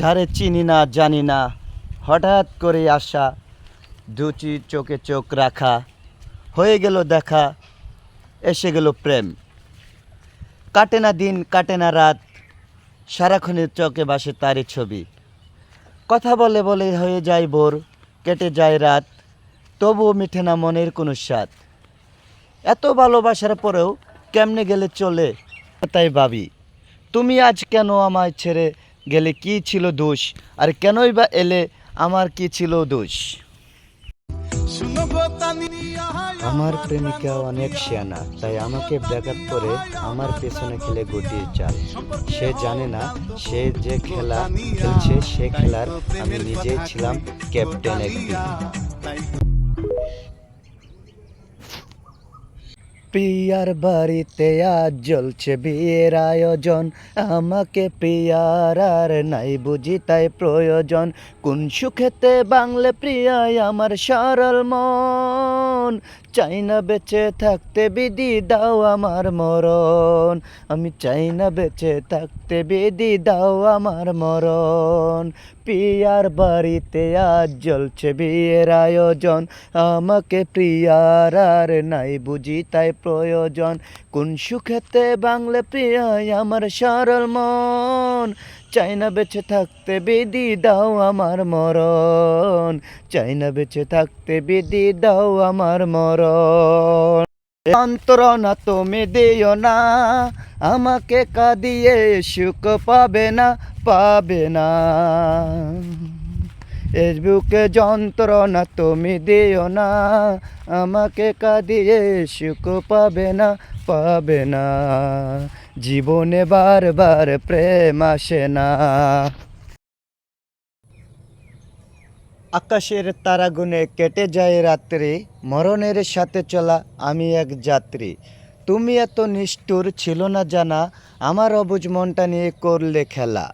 যারে চিনি না জানি না, হঠাৎ করে আসা, দুচি চোখে চোখ রাখা, হয়ে গেল দেখা, এসে গেল প্রেম। কাটে না দিন কাটে না রাত, সারাক্ষণের চোখে ভাসে তারই ছবি। কথা বলে বলে হয়ে যায় ভোর, কেটে যায় রাত, তবুও মিঠে না মনের কোনো স্বাদ। এত ভালোবাসার পরেও কেমনে গেলে চলে, তাই ভাবি তুমি আজ কেন আমায় ছেড়ে গেলে, কি ছিল দোষ, আর কেনই বা এলে, আমার কি ছিল দোষ। আমার প্রেমিকা অনেক শিয়ানা, তাই আমাকে ব্রেকআপ করে আমার পেছনে খেলে গুটিয়ে চাল। সে জানে না সে যে খেলা খেলছে সে খেলার আমি নিজেই ছিলাম ক্যাপ্টেন একদিন। প্রিয়ার বাড়িতে আজ জ্বলছে বিয়ের আয়োজন, আমাকে প্রিয়ার আর নাই বুঝি তাই প্রয়োজন। কোন সুখেতে বাংলে প্রিয়ায় আমার সরল মন, চাই না বেঁচে থাকতে বিধি দাও আমার মরণ। আমি চাই না বেঁচে থাকতে বিধি দাও আমার মরণ। প্রিয়ার বাড়িতে আজ জ্বলছে বিয়ের আয়োজন, আমাকে প্রিয়ার আর নাই বুঝি তাই প্রয়োজন। কোন সুখেতে বাংলে প্রিয়ায় আমার সরল মন, চাই না বেঁচে থাকতে বিধি দাও আমার মরণ। চাই না বেঁচে থাকতে বিধি দাও আমার মরণ। যন্ত্রণা তুমি দিও না, আমাকে কাঁদিয়ে সুখ পাবে না, পাবে না। এ বুকে যন্ত্রণা তুমি দিও না, আমাকে কাঁদিয়ে সুখ পাবে না, পাবে না। জীবনে বারবার প্রেম আসে না। আকাশের তারা গুনে কেটে যায় রাত্রি, মরণের সাথে চলা আমি এক যাত্রী। তুমি এত নিষ্ঠুর ছিল না জানা, আমার অবুঝ মনটা নিয়ে করলে খেলা।